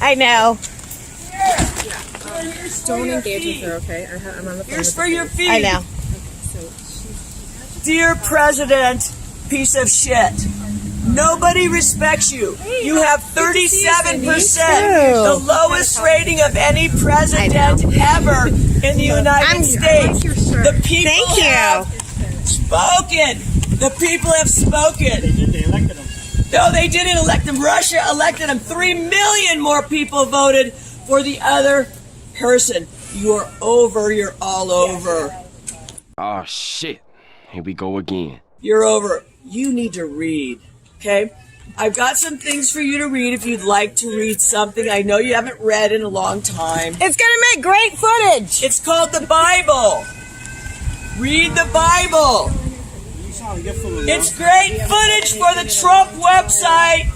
I know. Don't engage with her, okay? I'm on the phone. Here's for your feet. I know. Dear President, piece of shit. Nobody respects you. You have 37%, the lowest rating of any president ever in the United States. The people have spoken. The people have spoken. They elected him. No, they didn't elect him. Russia elected him. 3 million more people voted for the other person. You're over. You're all over. Oh, shit. Here we go again. You're over. You need to read, okay? I've got some things for you to read if you'd like to read something. I know you haven't read in a long time. It's gonna make great footage. It's called the Bible. Read the Bible. It's great footage for the Trump website.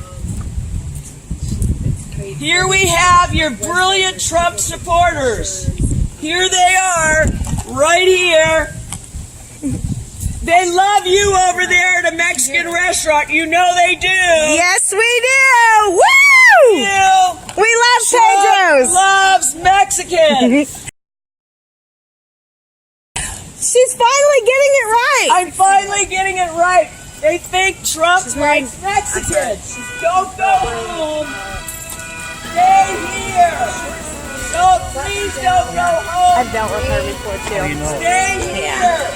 Here we have your brilliant Trump supporters. Here they are, right here. They love you over there at a Mexican restaurant. You know they do. Yes, we do. Woo! We love Trump loves Mexicans. She's finally getting it right. I'm finally getting it right. They think Trump likes Mexicans. Don't go home. Stay here. No, please don't go home. I've dealt with her before too. Stay here.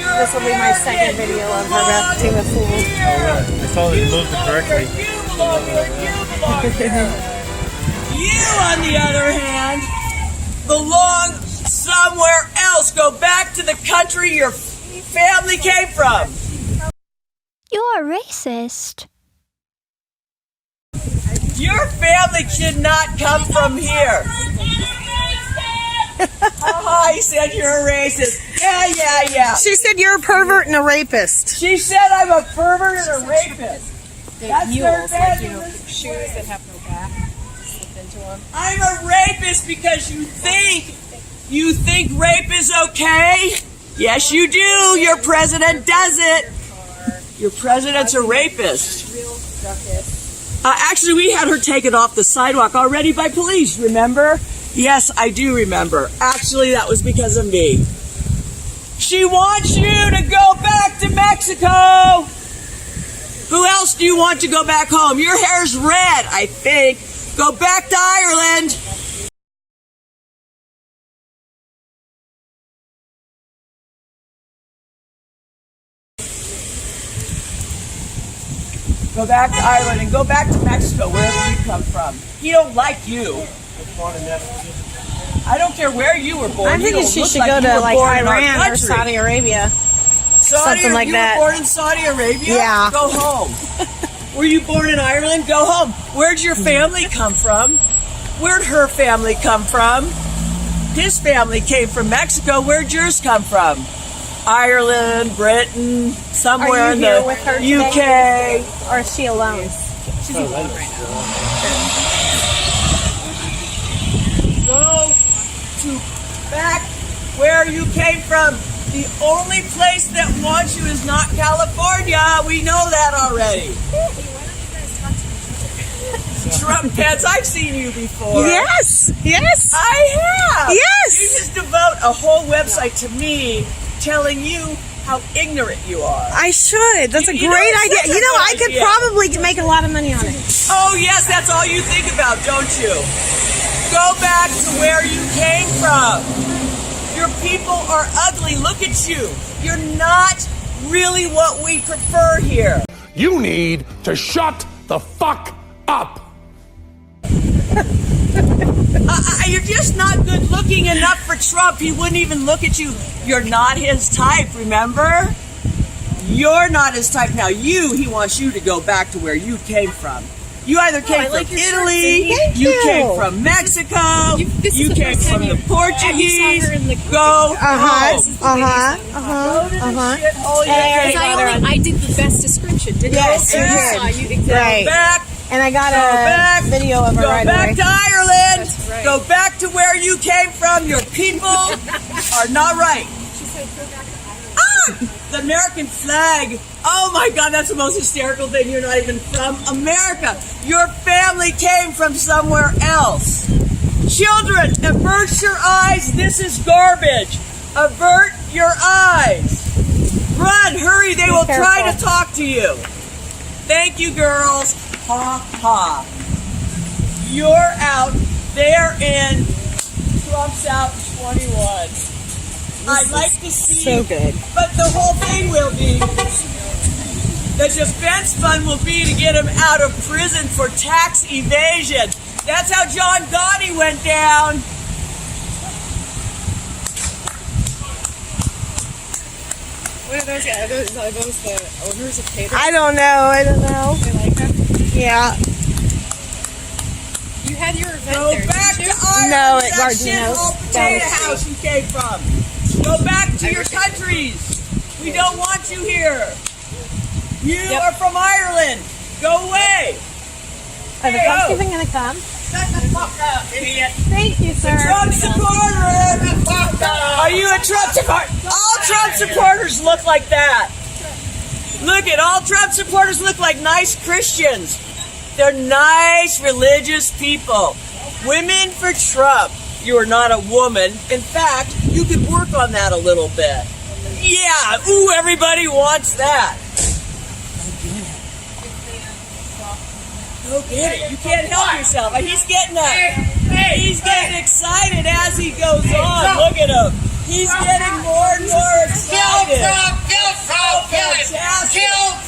This will be my second video of her acting a fool. I saw they moved it correctly. You belong here. You belong here. You, on the other hand, belong somewhere else. Go back to the country your family came from. You're racist. Your family did not come from here. He said you're a racist. Yeah. She said you're a pervert and a rapist. She said I'm a pervert and a rapist. That's their family. Shoes that have no back. Slip into them. I'm a rapist because you think rape is okay? Yes, you do. Your president does it. Your president's a rapist. Actually, we had her taken off the sidewalk already by police, remember? Yes, I do remember. Actually, that was because of me. She wants you to go back to Mexico. Who else do you want to go back home? Your hair's red, I think. Go back to Ireland. Go back to Ireland and go back to Mexico, wherever you come from. He don't like you. I don't care where you were born. I'm thinking she should go to like Iran or Saudi Arabia. Something like that. You were born in Saudi Arabia? Yeah. Go home. Were you born in Ireland? Go home. Where'd your family come from? Where'd her family come from? His family came from Mexico. Where'd yours come from? Ireland, Britain, somewhere in the UK. Or is she alone? She's alone right now. Go to back where you came from. The only place that wants you is not California. We know that already. Trump pants, I've seen you before. Yes. I have. Yes. You just devote a whole website to me telling you how ignorant you are. I should. That's a great idea. You know, I could probably make a lot of money on it. Oh, yes, that's all you think about, don't you? Go back to where you came from. Your people are ugly. Look at you. You're not really what we prefer here. You need to shut the fuck up. You're just not good looking enough for Trump. He wouldn't even look at you. You're not his type, remember? You're not his type. Now he wants you to go back to where you came from. You either came from Italy, you came from Mexico, you came from the Portuguese. Go home. I did the best description, didn't I? Yes, you did. Right. Back. And I got a video of her right away. Go back to Ireland. Right. Go back to where you came from. Your people are not right. She said go back to Ireland. The American flag Oh my God, that's the most hysterical thing. You're not even from America. Your family came from somewhere else. Children, avert your eyes. This is garbage. Avert your eyes. Run, hurry, they will try to talk to you. Thank you, girls. Ha ha. You're out. They're in. Trump's out 21. I'd like to see. So good. But the whole thing will be, the defense fund will be to get him out of prison for tax evasion. That's how John Gotti went down. What are those guys? Are those the owners of Tater? I don't know. They like them? Yeah. You had your event Go there, back didn't to you? Ireland. No, at that Gardino's. shithole Down the potato street. house you came from. Go back to your countries. We don't want you here. You are from Ireland. Go away. Are the Trumps even gonna come? Shut the fuck up, idiot. Thank you, sir. Trump supporter. Are you a Trump supporter? All Trump supporters look like that. Look at all Trump supporters look like nice Christians. They're nice religious people. Women for Trump. You are not a woman. In fact, you could work on that a little bit. Yeah, ooh, everybody wants that. Go get it. You can't help yourself. He's getting excited as he goes on. Look at him. He's getting more and more excited. Kill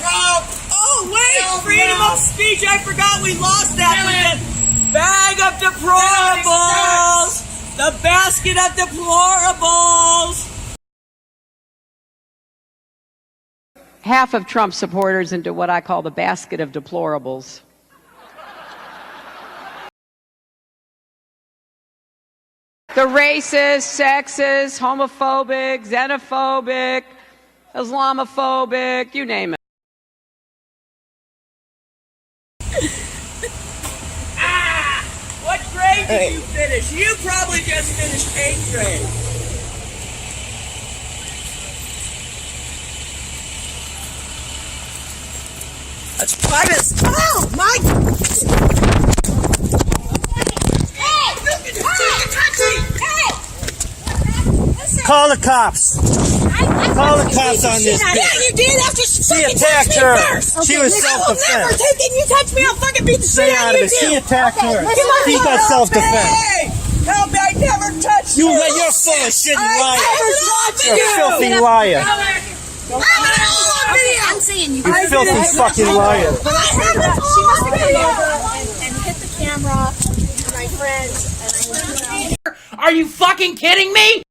Trump! Oh, wait! Freedom of speech. I forgot we lost that with the bag of deplorables. The basket of deplorables. Half of Trump supporters into what I call the basket of deplorables. The racist, sexist, homophobic, xenophobic, Islamophobic, you name it. What grade did you finish? You probably just finished 8th grade. That's private. Oh my! Call the cops. Call the cops on this bitch. Yeah, you did after She attacked her. She was self-defense. You touch me, I'll fucking beat the shit out of you. She attacked her. She got self-defense. Help me, I never touched you. You're full of shit, you liar. I never touched you. You're a filthy liar. I'm saying you You filthy fucking liar. She must have come over and hit the camera to my friends, and I was Are you fucking kidding me?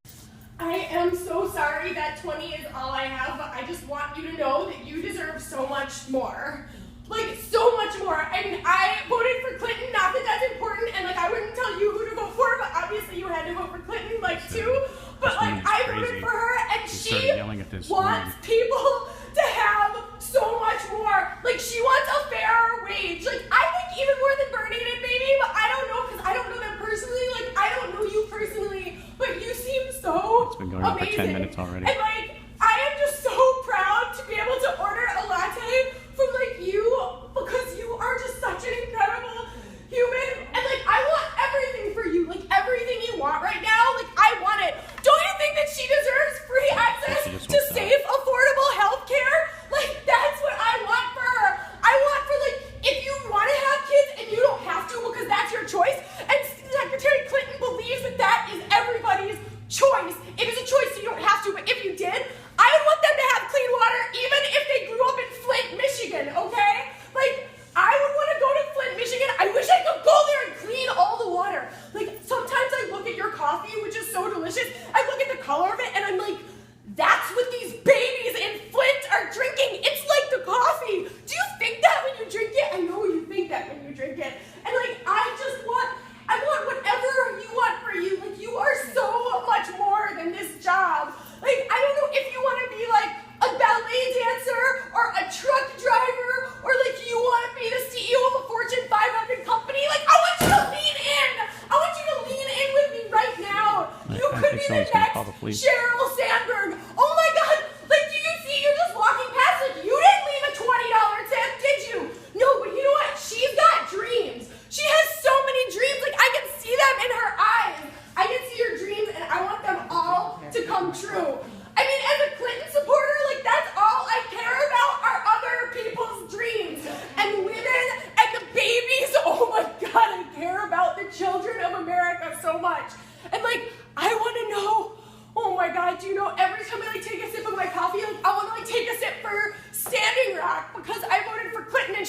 I am so sorry that 20 is all I have, but I just want you to know that you deserve so much more. Like, so much more. And I voted for Clinton, not that that's important, and like, I wouldn't tell you who to vote for, but obviously you had to vote for Clinton, like, too. But like, I voted for her, and she wants people to have so much more. Like, she wants a fairer wage. Like, I think even more than Bernie did, maybe, but I don't know, because I don't know them personally. Like, I don't know you personally, but you seem so It's been going on for 10 minutes already. And like, I am just so proud to be able to order a latte from like you, because you are just such an incredible human. And like, I want everything for you, like everything you want right now. Like, I want it. Don't you think that she deserves free access to safe, affordable health care? Like, that's what I want for her. I want for like, if you want to have kids and you don't have to because that's your choice. And Secretary Clinton believes that that is everybody's choice. It is a choice, so you don't have to, but if you did, I would want them to have clean water even if they grew up in Flint, Michigan, okay? Like, I would want to go to Flint, Michigan. I wish I could go there and clean all the water. Like, sometimes I look at your coffee, which is so delicious. I look at the color of it, and I'm like, that's what these babies in Flint are drinking. It's like the coffee. Do you think that when you drink it? I know you think that when you drink it. And like, I want whatever you want for you. Like, you are so much more than this job. Like, I don't know if you want to be like a ballet dancer or a truck driver, or like you want to be the CEO of a Fortune 500 company. Like, I want you to lean in. I want you to lean in with me right now. You could be the next Sheryl Sandberg. Oh my God. Like, do you see? You're just walking past. Like, you didn't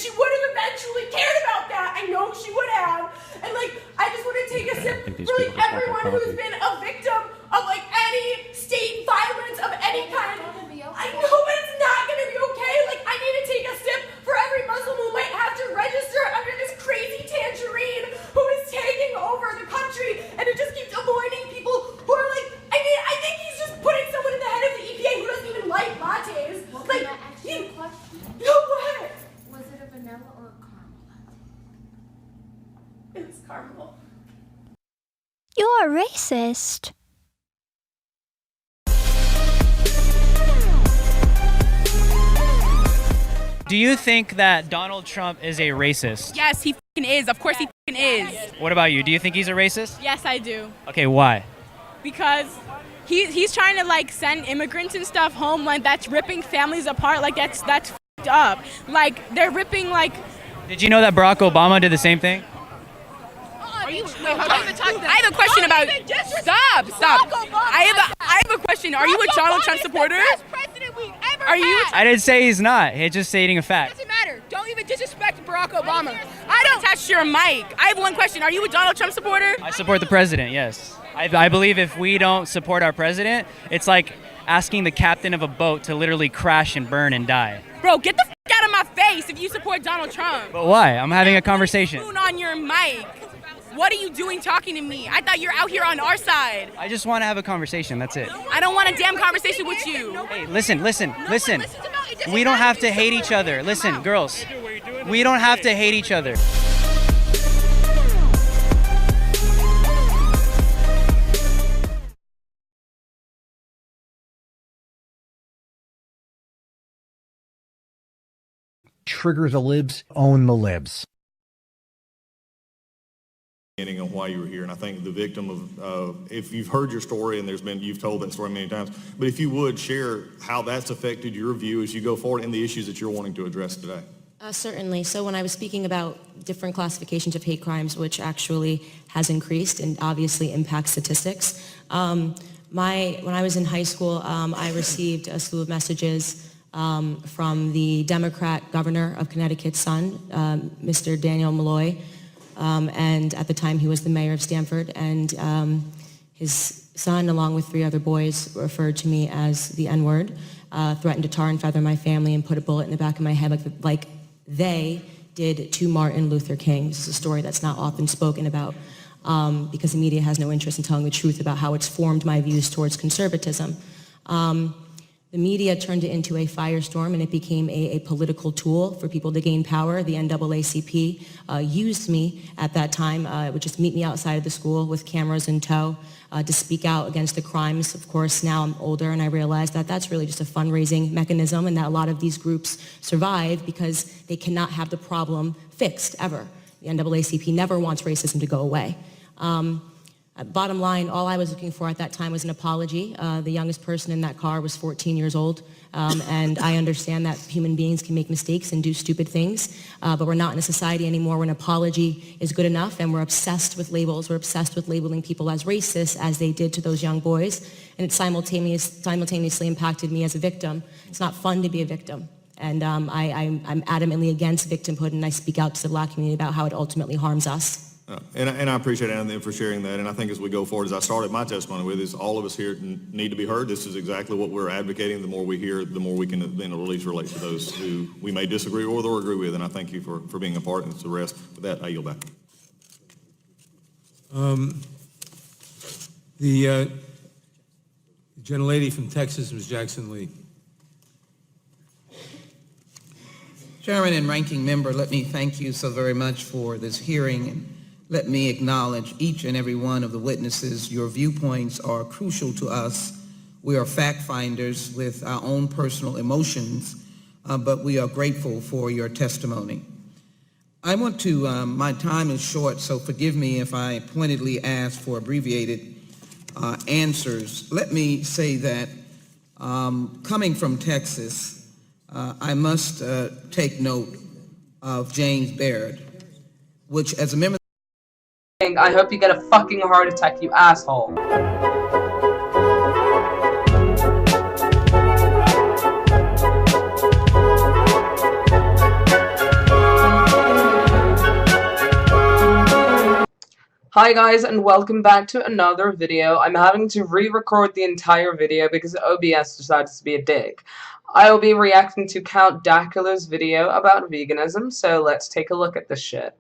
she would have eventually cared about that. I know she would have. And like, I just want to take a sip for like everyone who's been a victim of like any state violence of any kind. I know, but it's not gonna be okay. Like, I need to take a sip for every Muslim who might have to register under this crazy tangerine who is taking over the country, and it just keeps avoiding people who are like, I mean, I think he's just putting someone in the head of the EPA who doesn't even like lattes. Well, like, can I ask you a question? No, what? Was it a vanilla or a caramel latte? It was caramel. You're a racist. Do you think that Donald Trump is a racist? Yes, he fucking is. Of course he fucking is. What about you? Do you think he's a racist? Yes, I do. Okay, why? Because he's trying to like send immigrants and stuff home, like that's ripping families apart. Like that's fucked up. Like they're ripping like. Did you know that Barack Obama did the same thing? Are you? Wait, hold on. I have a question about. Stop. I have a question. Are you a Donald Trump supporter? Are you? I didn't say he's not. He's just stating a fact. Doesn't matter. Don't even disrespect Barack Obama. I don't touch your mic. I have one question. Are you a Donald Trump supporter? I support the president, yes. I believe if we don't support our president, it's like asking the captain of a boat to literally crash and burn and die. Bro, get the out of my face if you support Donald Trump. But why? I'm having a conversation. On your mic. What are you doing talking to me? I thought you're out here on our side. I just want to have a conversation, that's it. I don't want a damn conversation with you. Hey, listen. We don't have to hate each other. Listen, girls, we don't have to hate each other. Trigger the libs, own the libs. On why you were here, and I think the victim of if you've heard your story and you've told that story many times, but if you would share how that's affected your view as you go forward and the issues that you're wanting to address today. Certainly. So when I was speaking about different classifications of hate crimes, which actually has increased and obviously impacts statistics, when I was in high school, I received a slew of messages from the Democrat governor of Connecticut's son, Mr. Daniel Malloy. And at the time he was the mayor of Stamford, and his son, along with 3 other boys, referred to me as the N-word, threatened to tar and feather my family and put a bullet in the back of my head like they did to Martin Luther King. This is a story that's not often spoken about because the media has no interest in telling the truth about how it's formed my views towards conservatism. The media turned it into a firestorm, and it became a political tool for people to gain power. The NAACP used me at that time, would just meet me outside of the school with cameras in tow to speak out against the crimes. Of course, now I'm older, and I realize that that's really just a fundraising mechanism, and that a lot of these groups survive because they cannot have the problem fixed, ever. The NAACP never wants racism to go away. Bottom line, all I was looking for at that time was an apology. The youngest person in that car was 14 years old, and I understand that human beings can make mistakes and do stupid things, but we're not in a society anymore where an apology is good enough, and we're obsessed with labels. We're obsessed with labeling people as racist, as they did to those young boys, and it simultaneously impacted me as a victim. It's not fun to be a victim, and I'm adamantly against victimhood, and I speak out to the Black community about how it ultimately harms us. And I appreciate Anthony for sharing that, and I think as we go forward, as I started my testimony with, is all of us here need to be heard. This is exactly what we're advocating. The more we hear, the more we can then at least relate to those who we may disagree with or agree with, and I thank you for being a part, and the rest. With that, I yield back. The gentlelady from Texas, Ms. Jackson Lee. Chairman and Ranking Member, let me thank you so very much for this hearing, and let me acknowledge each and every one of the witnesses. Your viewpoints are crucial to us. We are fact finders with our own personal emotions, but we are grateful for your testimony. I want to, my time is short, so forgive me if I pointedly ask for abbreviated answers. Let me say that coming from Texas, I must take note of James Baird, which as a member I hope you get a fucking heart attack, you asshole. Hi guys, and welcome back to another video. I'm having to re-record the entire video because OBS decided to be a dick. I will be reacting to Count Dacula's video about veganism, so let's take a look at this shit.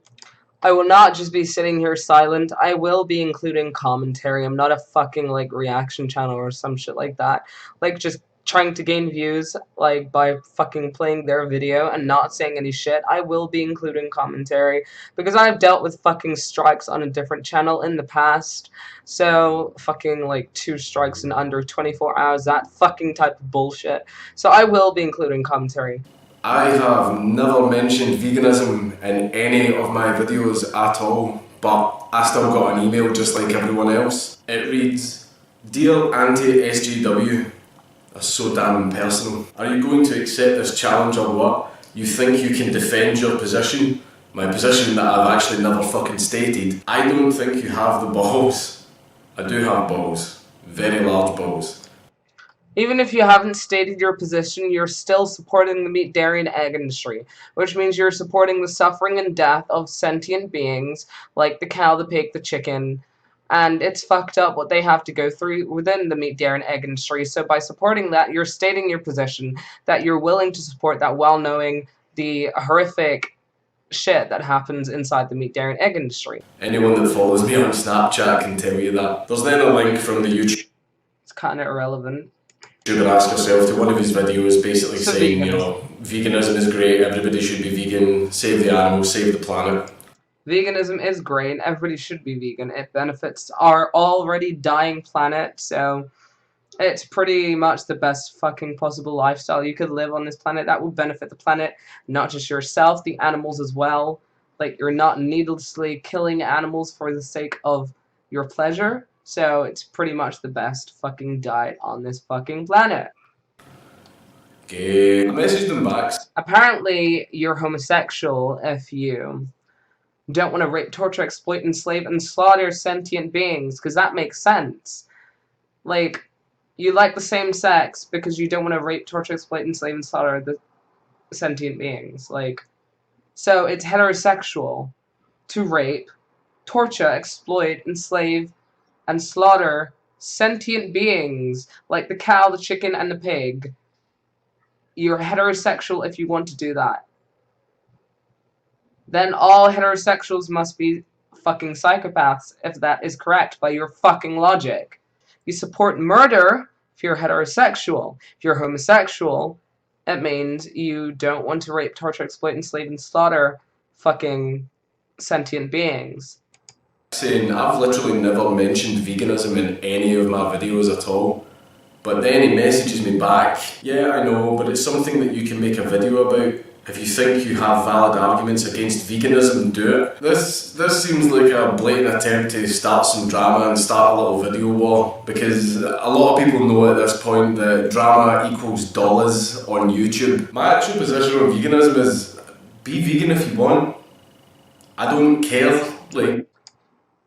I will not just be sitting here silent, I will be including commentary. I'm not a fucking, like, reaction channel or some shit like that. Like, just trying to gain views, like, by fucking playing their video and not saying any shit. I will be including commentary, because I've dealt with fucking strikes on a different channel in the past. So, fucking, like, 2 strikes in under 24 hours, that fucking type of bullshit. So I will be including commentary. I have never mentioned veganism in any of my videos at all, but I still got an email just like everyone else. It reads, "Dear anti-SJW, that's so damn impersonal. Are you going to accept this challenge or what? You think you can defend your position? My position that I've actually never fucking stated. I don't think you have the balls." I do have balls. Very large balls. Even if you haven't stated your position, you're still supporting the meat, dairy, and egg industry, which means you're supporting the suffering and death of sentient beings like the cow, the pig, the chicken, and it's fucked up what they have to go through within the meat, dairy, and egg industry. So by supporting that, you're stating your position, that you're willing to support that while knowing the horrific shit that happens inside the meat, dairy, and egg industry. Anyone that follows me on Snapchat can tell you that. There's then a link from the YouTube. It's kind of irrelevant. You could ask yourself to one of his videos basically saying, you know, veganism is great, everybody should be vegan, save the animals, save the planet. Veganism is great, everybody should be vegan. It benefits our already dying planet, so it's pretty much the best fucking possible lifestyle you could live on this planet that will benefit the planet, not just yourself, the animals as well. Like, you're not needlessly killing animals for the sake of your pleasure. So it's pretty much the best fucking diet on this fucking planet. Okay, I messaged them back. Apparently, you're homosexual if you don't want to rape, torture, exploit, enslave, and slaughter sentient beings, because that makes sense. Like, you like the same sex because you don't want to rape, torture, exploit, enslave, and slaughter the sentient beings. Like, so it's heterosexual to rape, torture, exploit, enslave, and slaughter sentient beings like the cow, the chicken, and the pig. You're heterosexual if you want to do that. Then all heterosexuals must be fucking psychopaths if that is correct by your fucking logic. You support murder if you're heterosexual. If you're homosexual, it means you don't want to rape, torture, exploit, enslave, and slaughter fucking sentient beings. Saying I've literally never mentioned veganism in any of my videos at all, but then he messages me back, "Yeah, I know, but it's something that you can make a video about. If you think you have valid arguments against veganism, do it." This seems like a blatant attempt to start some drama and start a little video war, because a lot of people know at this point that drama equals dollars on YouTube. My actual position on veganism is, be vegan if you want. I don't care, like...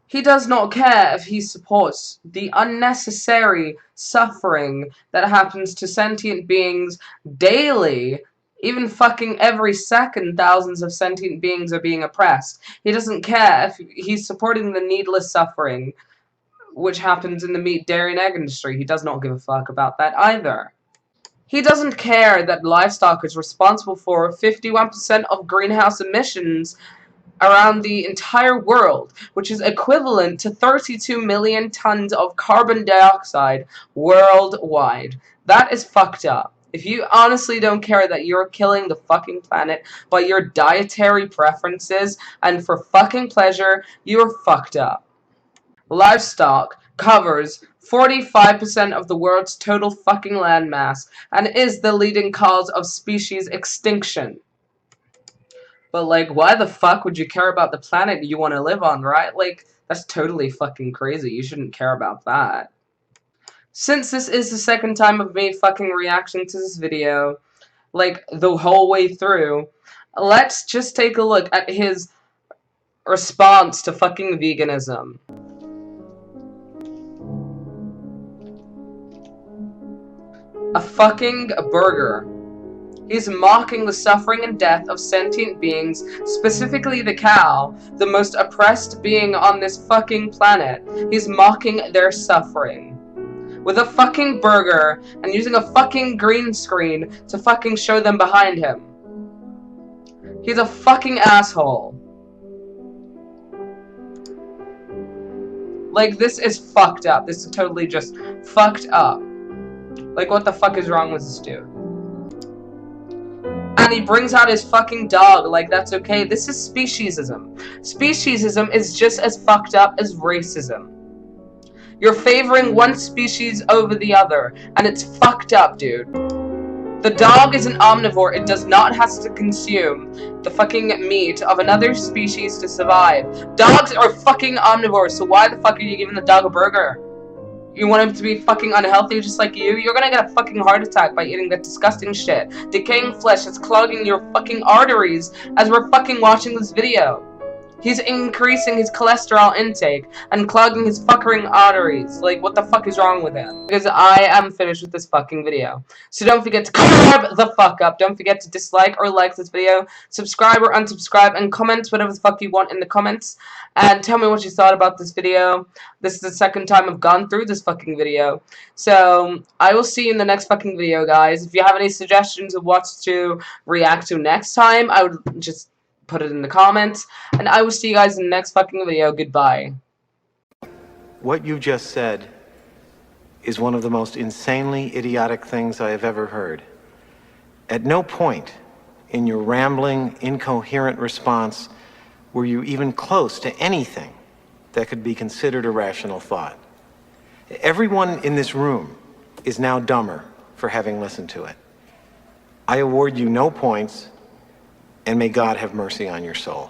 He does not care if he supports the unnecessary suffering that happens to sentient beings daily. Even fucking every second, thousands of sentient beings are being oppressed. He doesn't care if he's supporting the needless suffering which happens in the meat, dairy, and egg industry. He does not give a fuck about that either. He doesn't care that livestock is responsible for 51% of greenhouse emissions around the entire world, which is equivalent to 32 million tons of carbon dioxide worldwide. That is fucked up. If you honestly don't care that you're killing the fucking planet by your dietary preferences and for fucking pleasure, you're fucked up. Livestock covers 45% of the world's total fucking landmass and is the leading cause of species extinction. But, like, why the fuck would you care about the planet you want to live on, right? Like, that's totally fucking crazy. You shouldn't care about that. Since this is the second time of me fucking reacting to this video, like, the whole way through, let's just take a look at his response to fucking veganism. A fucking burger He's mocking the suffering and death of sentient beings, specifically the cow, the most oppressed being on this fucking planet. He's mocking their suffering. With a fucking burger, and using a fucking green screen to fucking show them behind him. He's a fucking asshole. Like, this is fucked up. This is totally just fucked up. Like, what the fuck is wrong with this dude? And he brings out his fucking dog, like that's okay. This is speciesism. Speciesism is just as fucked up as racism. You're favoring one species over the other, and it's fucked up, dude. The dog is an omnivore. It does not have to consume the fucking meat of another species to survive. Dogs are fucking omnivores, so why the fuck are you giving the dog a burger? You want him to be fucking unhealthy just like you? You're gonna get a fucking heart attack by eating that disgusting shit. Decaying flesh that's clogging your fucking arteries as we're fucking watching this video. He's increasing his cholesterol intake and clogging his fucking arteries. Like, what the fuck is wrong with him? Because I am finished with this fucking video. So don't forget to carb the fuck up. Don't forget to dislike or like this video. Subscribe or unsubscribe and comment whatever the fuck you want in the comments. And tell me what you thought about this video. This is the second time I've gone through this fucking video. So, I will see you in the next fucking video, guys. If you have any suggestions of what to react to next time, I would just put it in the comments. And I will see you guys in the next fucking video. Goodbye. What you just said is one of the most insanely idiotic things I have ever heard. At no point in your rambling, incoherent response were you even close to anything that could be considered a rational thought. Everyone in this room is now dumber for having listened to it. I award you no points, and may God have mercy on your soul.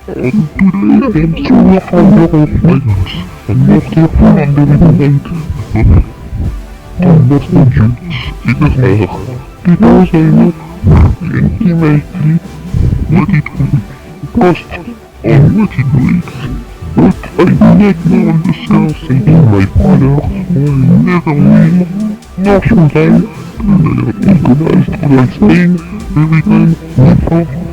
Today I am so fond of violence, and not therefore underrated. Anders the Jews, because I know intimately what it was, unwittingly, but I do not know myself thinking my father, I never will, nor should I, and I am organized for my saying every time before.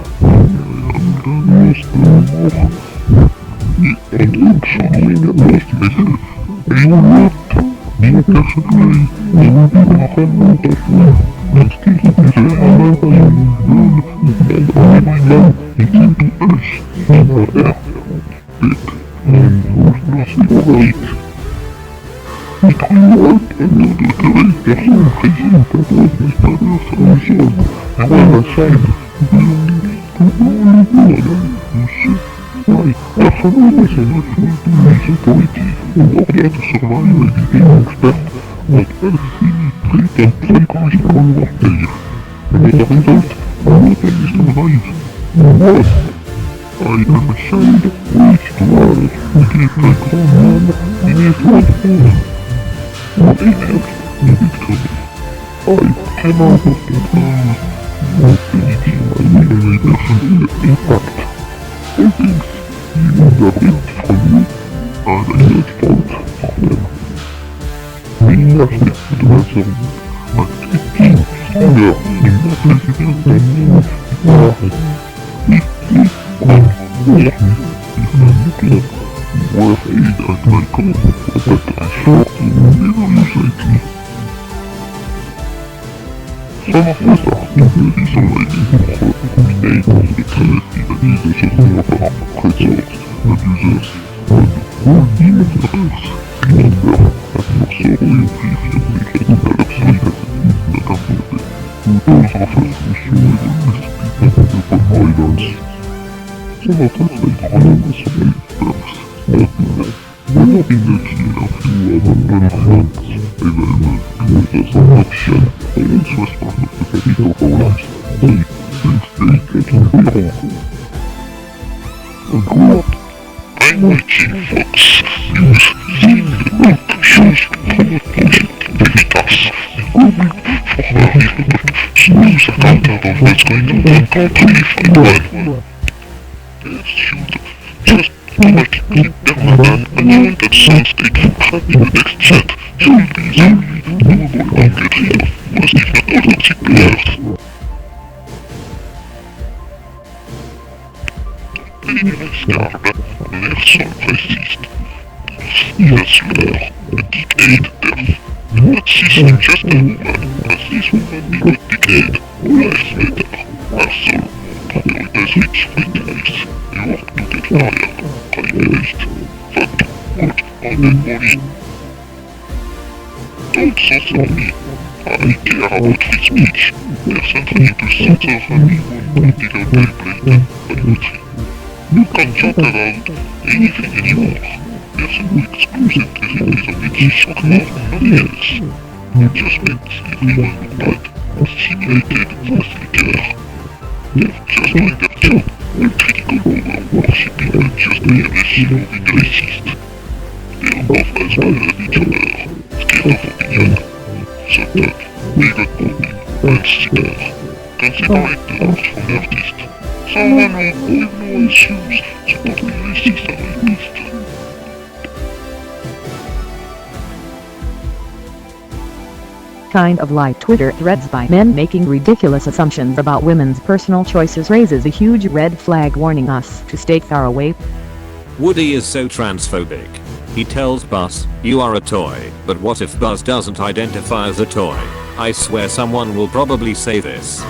Kind of like Twitter threads by men making ridiculous assumptions about women's personal choices raises a huge red flag warning us to stay far away. Woody is so transphobic. He tells Buzz, "You are a toy," but what if Buzz doesn't identify as a toy? I swear someone will probably say this.